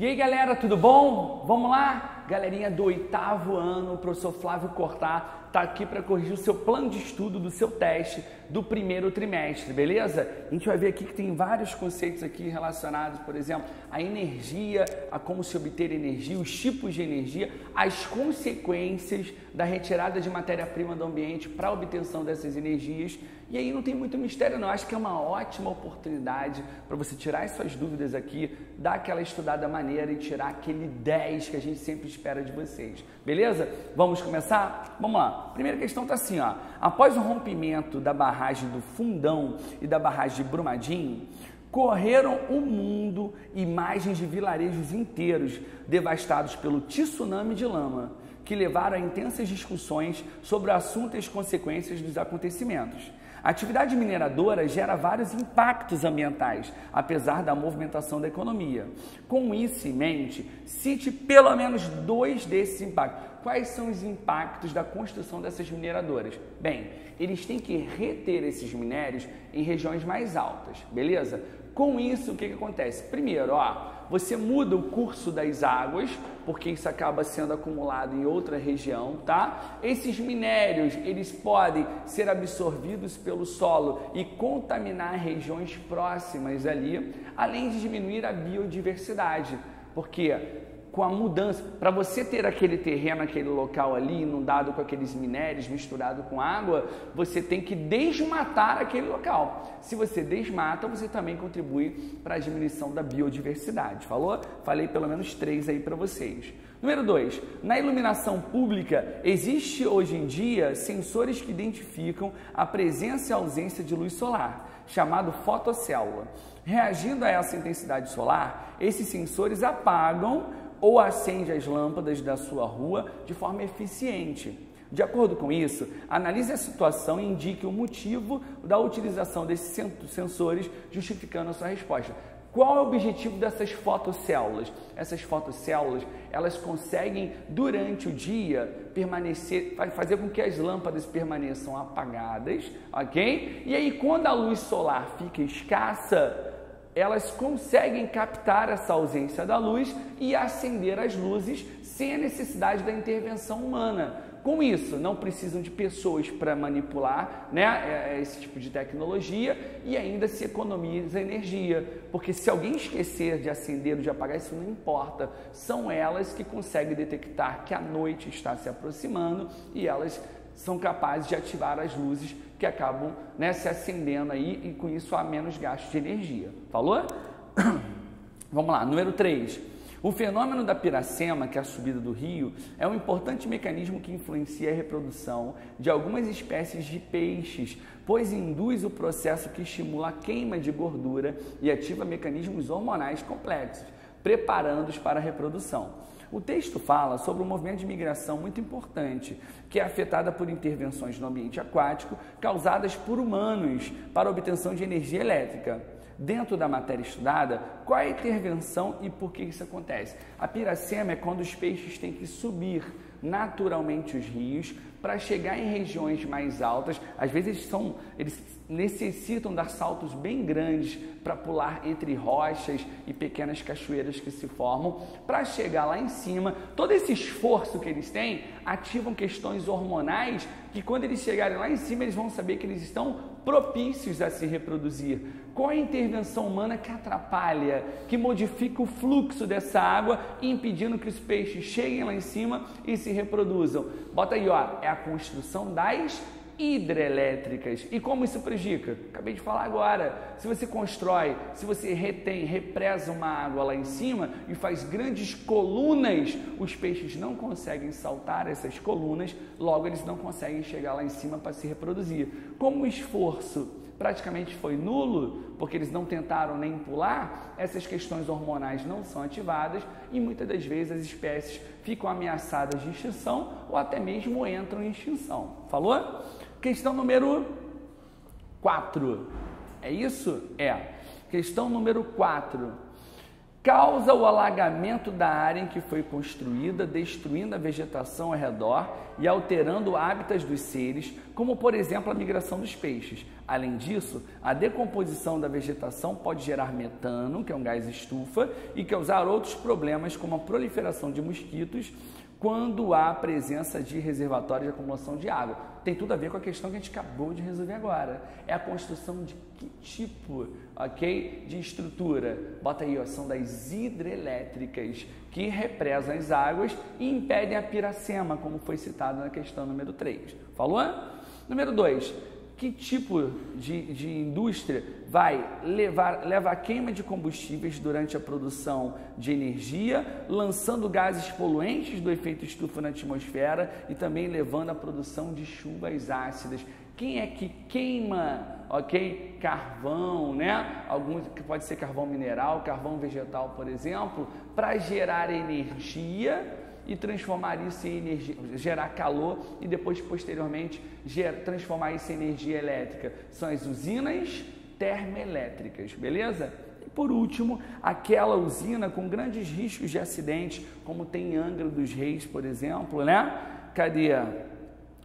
E aí galera, tudo bom? Vamos lá? Galerinha do 8º ano, o professor Flávio Cortá está aqui para corrigir o seu plano de estudo do seu teste do primeiro trimestre, beleza? A gente vai ver aqui que tem vários conceitos aqui relacionados, por exemplo, a energia, a como se obter energia, os tipos de energia, as consequências da retirada de matéria-prima do ambiente para a obtenção dessas energias. E aí não tem muito mistério não, acho que é uma ótima oportunidade para você tirar as suas dúvidas aqui, dar aquela estudada maneira e tirar aquele 10 que a gente sempre espera de vocês, beleza? Vamos começar? Vamos lá. Primeira questão está assim, ó. Após o rompimento da barragem do Fundão e da barragem de Brumadinho, correram o mundo imagens de vilarejos inteiros devastados pelo tsunami de lama, que levaram a intensas discussões sobre o assunto e as consequências dos acontecimentos. A atividade mineradora gera vários impactos ambientais, apesar da movimentação da economia. Com isso em mente, cite pelo menos 2 desses impactos. Quais são os impactos da construção dessas mineradoras? Bem, eles têm que reter esses minérios em regiões mais altas, beleza? Com isso, o que acontece? Primeiro, você muda o curso das águas, porque isso acaba sendo acumulado em outra região, tá? Esses minérios, eles podem ser absorvidos pelo solo e contaminar regiões próximas ali, além de diminuir a biodiversidade, porque com a mudança, para você ter aquele terreno, aquele local ali inundado com aqueles minérios misturado com água, você tem que desmatar aquele local. Se você desmata, você também contribui para a diminuição da biodiversidade. Falou? Falei pelo menos 3 aí para vocês. Número 2, na iluminação pública, existe hoje em dia sensores que identificam a presença e a ausência de luz solar, chamado fotocélula. Reagindo a essa intensidade solar, esses sensores apagam ou acende as lâmpadas da sua rua de forma eficiente. De acordo com isso, analise a situação e indique o motivo da utilização desses sensores, justificando a sua resposta. Qual é o objetivo dessas fotocélulas? Essas fotocélulas, elas conseguem, durante o dia, fazer com que as lâmpadas permaneçam apagadas, ok? E aí, quando a luz solar fica escassa, elas conseguem captar essa ausência da luz e acender as luzes sem a necessidade da intervenção humana. Com isso, não precisam de pessoas para manipular, né, esse tipo de tecnologia e ainda se economiza energia, porque se alguém esquecer de acender ou de apagar, isso não importa. São elas que conseguem detectar que a noite está se aproximando e elas são capazes de ativar as luzes que acabam, né, se acendendo aí e com isso há menos gasto de energia. Falou? Vamos lá, número 3. O fenômeno da piracema, que é a subida do rio, é um importante mecanismo que influencia a reprodução de algumas espécies de peixes, pois induz o processo que estimula a queima de gordura e ativa mecanismos hormonais complexos, preparando-os para a reprodução. O texto fala sobre um movimento de migração muito importante, que é afetada por intervenções no ambiente aquático causadas por humanos para a obtenção de energia elétrica. Dentro da matéria estudada, qual é a intervenção e por que isso acontece? A piracema é quando os peixes têm que subir naturalmente os rios para chegar em regiões mais altas. Às vezes eles necessitam dar saltos bem grandes para pular entre rochas e pequenas cachoeiras que se formam para chegar lá em cima. Todo esse esforço que eles têm ativam questões hormonais que quando eles chegarem lá em cima eles vão saber que eles estão propícios a se reproduzir. Qual é a intervenção humana que atrapalha, que modifica o fluxo dessa água, impedindo que os peixes cheguem lá em cima e se reproduzam? Bota aí, ó, é a construção das hidrelétricas. E como isso prejudica? Acabei de falar agora. Se você constrói, se você represa uma água lá em cima e faz grandes colunas, os peixes não conseguem saltar essas colunas, logo eles não conseguem chegar lá em cima para se reproduzir. Como o esforço praticamente foi nulo, porque eles não tentaram nem pular, essas questões hormonais não são ativadas e muitas das vezes as espécies ficam ameaçadas de extinção ou até mesmo entram em extinção. Falou? Questão número 4. É isso? É. Questão número 4. causa o alagamento da área em que foi construída, destruindo a vegetação ao redor e alterando hábitats dos seres, como por exemplo a migração dos peixes. Além disso, a decomposição da vegetação pode gerar metano, que é um gás estufa, e causar outros problemas como a proliferação de mosquitos quando há presença de reservatórios de acumulação de água. Tem tudo a ver com a questão que a gente acabou de resolver agora. É a construção de que tipo, ok, de estrutura? Bota aí, ó, são das hidrelétricas, que represam as águas e impedem a piracema, como foi citado na questão número 3. Falou? Número 2. Que tipo de indústria leva a queima de combustíveis durante a produção de energia, lançando gases poluentes do efeito estufa na atmosfera e também levando à produção de chuvas ácidas? Quem é que queima, ok, carvão, né? Alguns, que pode ser carvão mineral, carvão vegetal, por exemplo, para gerar energia e transformar isso em energia, gerar calor e depois, posteriormente, transformar isso em energia elétrica. São as usinas termoelétricas, beleza? E por último, aquela usina com grandes riscos de acidente, como tem em Angra dos Reis, por exemplo, né? Cadê?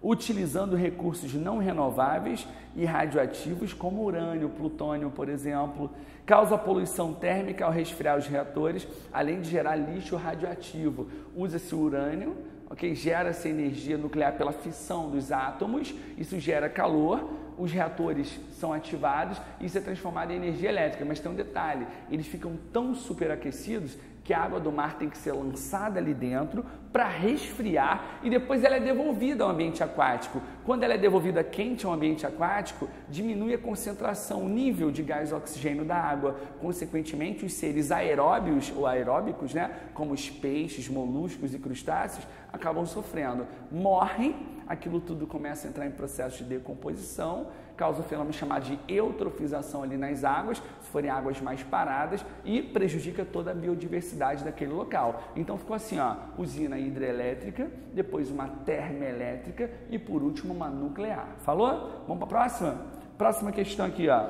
Utilizando recursos não renováveis e radioativos como urânio, plutônio, por exemplo, causa poluição térmica ao resfriar os reatores, além de gerar lixo radioativo. Usa-se urânio, ok? Gera-se energia nuclear pela fissão dos átomos, isso gera calor, os reatores são ativados e isso é transformado em energia elétrica. Mas tem um detalhe, eles ficam tão superaquecidos que a água do mar tem que ser lançada ali dentro para resfriar e depois ela é devolvida ao ambiente aquático. Quando ela é devolvida quente ao ambiente aquático, diminui a concentração, o nível de gás oxigênio da água. Consequentemente, os seres aeróbios ou aeróbicos, né, como os peixes, moluscos e crustáceos, acabam sofrendo. Morrem, aquilo tudo começa a entrar em processo de decomposição, causa um fenômeno chamado de eutrofização ali nas águas, se forem águas mais paradas, e prejudica toda a biodiversidade daquele local. Então ficou assim, ó, usina hidrelétrica, depois uma termoelétrica e por último uma nuclear. Falou? Vamos para a próxima? Próxima questão aqui, ó.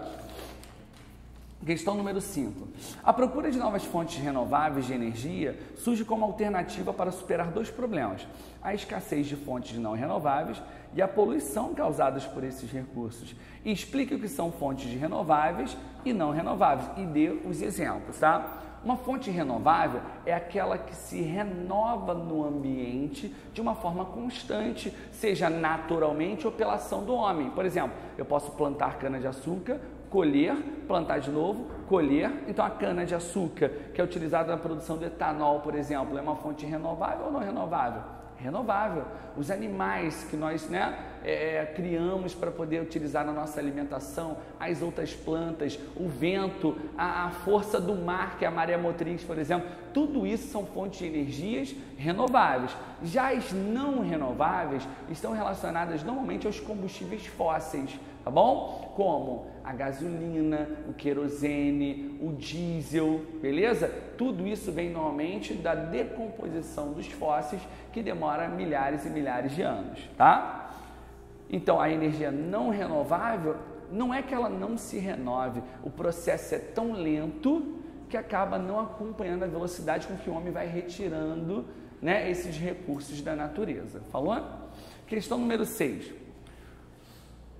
Questão número 5. A procura de novas fontes renováveis de energia surge como alternativa para superar dois problemas: a escassez de fontes não renováveis e a poluição causadas por esses recursos. E explique o que são fontes de renováveis e não renováveis e dê os exemplos, tá? Uma fonte renovável é aquela que se renova no ambiente de uma forma constante, seja naturalmente ou pela ação do homem. Por exemplo, eu posso plantar cana-de-açúcar, colher, plantar de novo, colher. Então a cana-de-açúcar, que é utilizada na produção do etanol, por exemplo, é uma fonte renovável ou não renovável? Renovável. Os animais que nós, né, criamos para poder utilizar na nossa alimentação, as outras plantas, o vento, a força do mar, que é a maré motriz, por exemplo, tudo isso são fontes de energias renováveis. Já as não renováveis estão relacionadas normalmente aos combustíveis fósseis, tá bom? Como a gasolina, o querosene, o diesel, beleza? Tudo isso vem normalmente da decomposição dos fósseis, que demora milhares e milhares de anos, tá? Então, a energia não renovável, não é que ela não se renove, o processo é tão lento que acaba não acompanhando a velocidade com que o homem vai retirando, né, esses recursos da natureza. Falou? Questão número 6.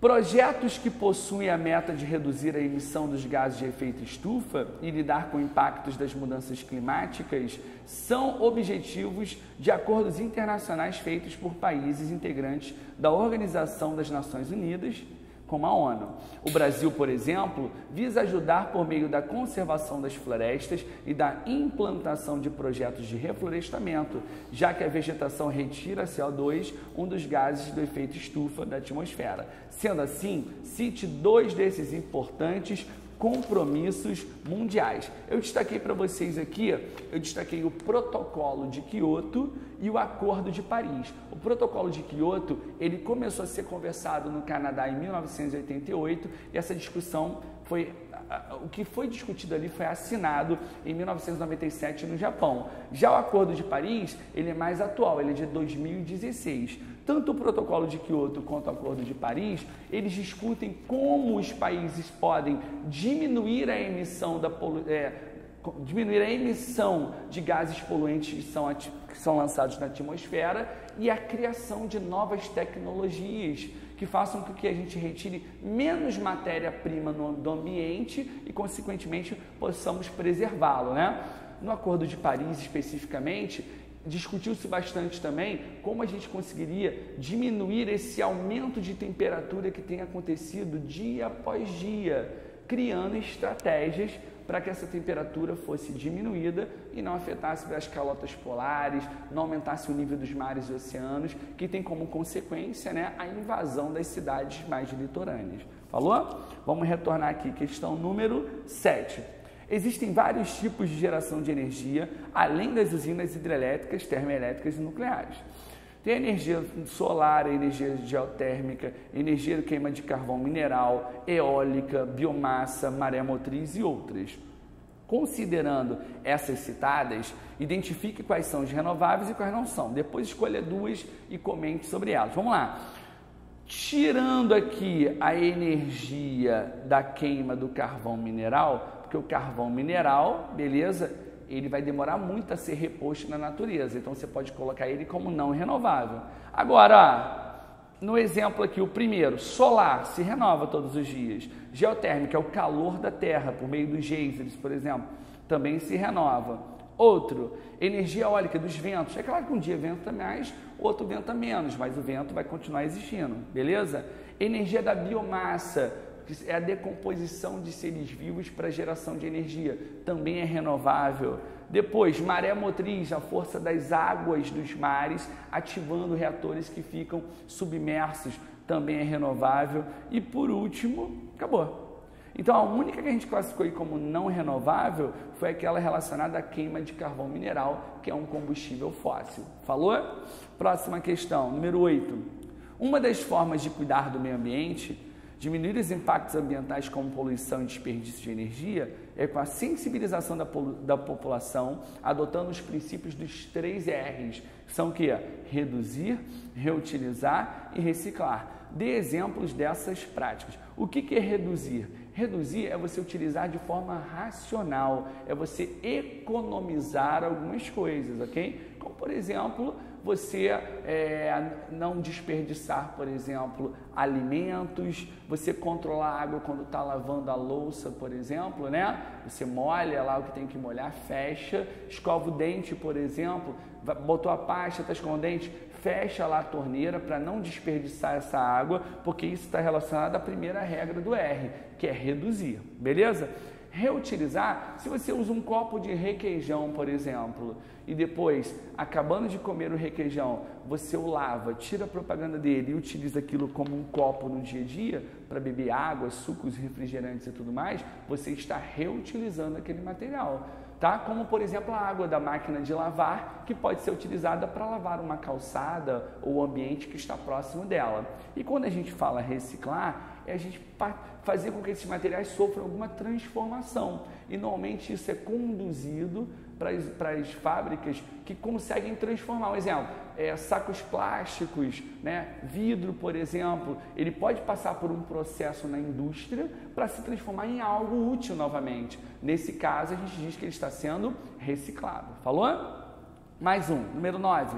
Projetos que possuem a meta de reduzir a emissão dos gases de efeito estufa e lidar com impactos das mudanças climáticas são objetivos de acordos internacionais feitos por países integrantes da Organização das Nações Unidas, como a ONU. O Brasil, por exemplo, visa ajudar por meio da conservação das florestas e da implantação de projetos de reflorestamento, já que a vegetação retira CO2, um dos gases do efeito estufa da atmosfera. Sendo assim, cite dois desses importantes compromissos mundiais. Eu destaquei para vocês aqui, eu destaquei o Protocolo de Quioto e o Acordo de Paris. O Protocolo de Quioto, ele começou a ser conversado no Canadá em 1988 e essa discussão o que foi discutido ali foi assinado em 1997 no Japão. Já o Acordo de Paris, ele é mais atual, ele é de 2016. Tanto o Protocolo de Quioto quanto o Acordo de Paris, eles discutem como os países podem diminuir a emissão diminuir a emissão de gases poluentes que são lançados na atmosfera e a criação de novas tecnologias que façam com que a gente retire menos matéria-prima do ambiente e, consequentemente, possamos preservá-lo, né? No Acordo de Paris, especificamente, discutiu-se bastante também como a gente conseguiria diminuir esse aumento de temperatura que tem acontecido dia após dia, criando estratégias para que essa temperatura fosse diminuída e não afetasse as calotas polares, não aumentasse o nível dos mares e oceanos, que tem como consequência, né, a invasão das cidades mais litorâneas. Falou? Vamos retornar aqui, questão número 7. Existem vários tipos de geração de energia, além das usinas hidrelétricas, termoelétricas e nucleares. Tem a energia solar, a energia geotérmica, energia de queima de carvão mineral, eólica, biomassa, maré motriz e outras. Considerando essas citadas, identifique quais são as renováveis e quais não são. Depois escolha duas e comente sobre elas. Vamos lá. Tirando aqui a energia da queima do carvão mineral, porque o carvão mineral, beleza, ele vai demorar muito a ser reposto na natureza, então você pode colocar ele como não renovável. Agora, ó, no exemplo aqui, o primeiro, solar, se renova todos os dias. Geotérmica é o calor da terra, por meio dos geysers, por exemplo, também se renova. Outro, energia eólica dos ventos. É claro que um dia venta mais, outro venta menos, mas o vento vai continuar existindo, beleza? Energia da biomassa, que é a decomposição de seres vivos para geração de energia, também é renovável. Depois, maré motriz, a força das águas dos mares ativando reatores que ficam submersos, também é renovável. E por último, acabou. Então, a única que a gente classificou como não renovável foi aquela relacionada à queima de carvão mineral, que é um combustível fóssil. Falou? Próxima questão, número 8. Uma das formas de cuidar do meio ambiente, diminuir os impactos ambientais como poluição e desperdício de energia, é com a sensibilização da população, adotando os princípios dos 3 R's, que são o quê? Reduzir, reutilizar e reciclar. Dê exemplos dessas práticas. O que é reduzir? Reduzir é você utilizar de forma racional, é você economizar algumas coisas, ok? Como, por exemplo, você não desperdiçar, por exemplo, alimentos, você controlar a água quando está lavando a louça, por exemplo, né? Você molha lá o que tem que molhar, fecha, escova o dente, por exemplo, botou a pasta, está escovando o dente, fecha lá a torneira para não desperdiçar essa água, porque isso está relacionado à primeira regra do R, que é reduzir, beleza? Reutilizar, se você usa um copo de requeijão, por exemplo, e depois, acabando de comer o requeijão, você o lava, tira a propaganda dele e utiliza aquilo como um copo no dia a dia, para beber água, sucos, refrigerantes e tudo mais, você está reutilizando aquele material. Tá? Como, por exemplo, a água da máquina de lavar, que pode ser utilizada para lavar uma calçada ou o ambiente que está próximo dela. E quando a gente fala reciclar, é a gente fazer com que esses materiais sofram alguma transformação. E normalmente isso é conduzido para as fábricas que conseguem transformar. Um exemplo, sacos plásticos, né? Vidro, por exemplo, ele pode passar por um processo na indústria para se transformar em algo útil novamente. Nesse caso, a gente diz que ele está sendo reciclado. Falou? Mais um, número 9.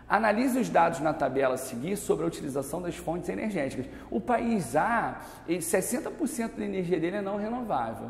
Analise os dados na tabela a seguir sobre a utilização das fontes energéticas. O país A, 60% da energia dele é não renovável.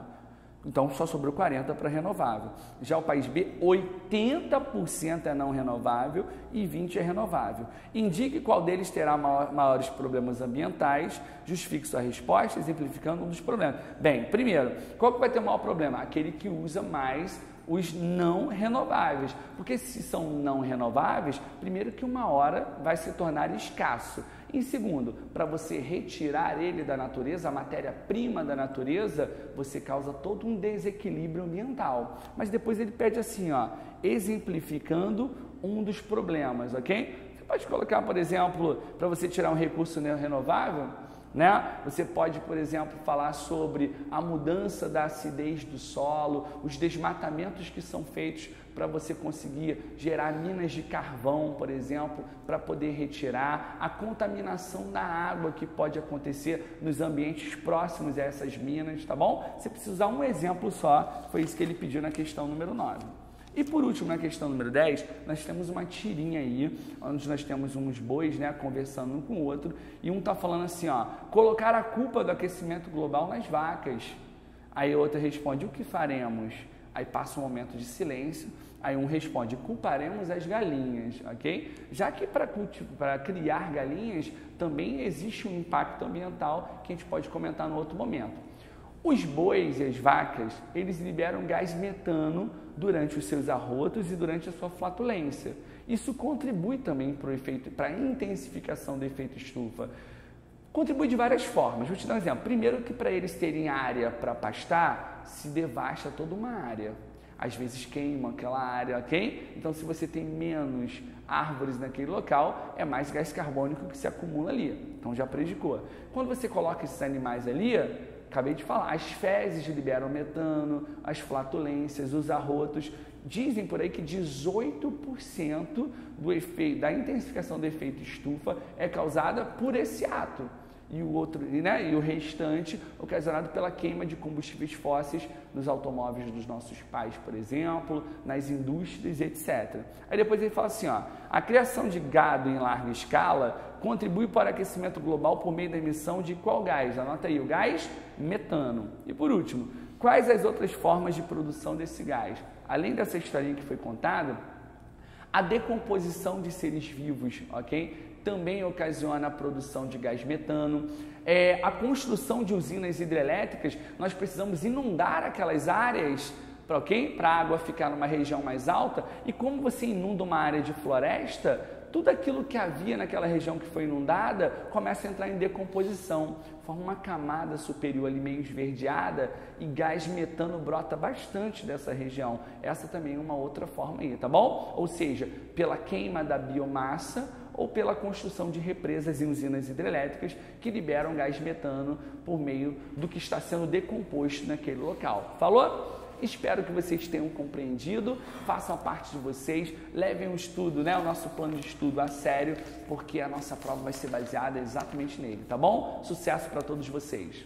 Então, só sobrou 40% para renovável. Já o país B, 80% é não renovável e 20% é renovável. Indique qual deles terá maiores problemas ambientais, justifique sua resposta, exemplificando um dos problemas. Bem, primeiro, qual que vai ter o maior problema? Aquele que usa mais os não renováveis. Porque se são não renováveis, primeiro que uma hora vai se tornar escasso. Em segundo, para você retirar ele da natureza, a matéria-prima da natureza, você causa todo um desequilíbrio ambiental. Mas depois ele pede assim, ó, exemplificando um dos problemas, ok? Você pode colocar, por exemplo, para você tirar um recurso não renovável, né? Você pode, por exemplo, falar sobre a mudança da acidez do solo, os desmatamentos que são feitos para você conseguir gerar minas de carvão, por exemplo, para poder retirar, a contaminação da água que pode acontecer nos ambientes próximos a essas minas, tá bom? Você precisa usar um exemplo só, foi isso que ele pediu na questão número 9. E por último, na questão número 10, nós temos uma tirinha aí, onde nós temos uns bois, né, conversando um com o outro, e um tá falando assim, ó, colocar a culpa do aquecimento global nas vacas. Aí o outro responde, o que faremos? Aí passa um momento de silêncio, aí um responde, culparemos as galinhas, ok? Já que para criar galinhas também existe um impacto ambiental que a gente pode comentar no outro momento. Os bois e as vacas, eles liberam gás metano durante os seus arrotos e durante a sua flatulência. Isso contribui também para a intensificação do efeito estufa. Contribui de várias formas. Vou te dar um exemplo. Primeiro que para eles terem área para pastar, se devasta toda uma área. Às vezes queima aquela área, ok? Então, se você tem menos árvores naquele local, é mais gás carbônico que se acumula ali. Então, já prejudicou. Quando você coloca esses animais ali, acabei de falar, as fezes liberam metano, as flatulências, os arrotos. Dizem por aí que 18% do efeito, da intensificação do efeito estufa é causada por esse ato. E o restante ocasionado pela queima de combustíveis fósseis nos automóveis dos nossos pais, por exemplo, nas indústrias, etc. Aí depois ele fala assim, ó, a criação de gado em larga escala contribui para o aquecimento global por meio da emissão de qual gás? Anota aí, o gás metano. E por último, quais as outras formas de produção desse gás? Além dessa historinha que foi contada, a decomposição de seres vivos, ok? Também ocasiona a produção de gás metano. A construção de usinas hidrelétricas, nós precisamos inundar aquelas áreas para a água ficar numa região mais alta. E como você inunda uma área de floresta, tudo aquilo que havia naquela região que foi inundada começa a entrar em decomposição, forma uma camada superior ali meio esverdeada e gás metano brota bastante dessa região. Essa também é uma outra forma aí, tá bom? Ou seja, pela queima da biomassa ou pela construção de represas e usinas hidrelétricas que liberam gás metano por meio do que está sendo decomposto naquele local. Falou? Espero que vocês tenham compreendido, façam a parte de vocês, levem o estudo, né, o nosso plano de estudo a sério, porque a nossa prova vai ser baseada exatamente nele, tá bom? Sucesso para todos vocês!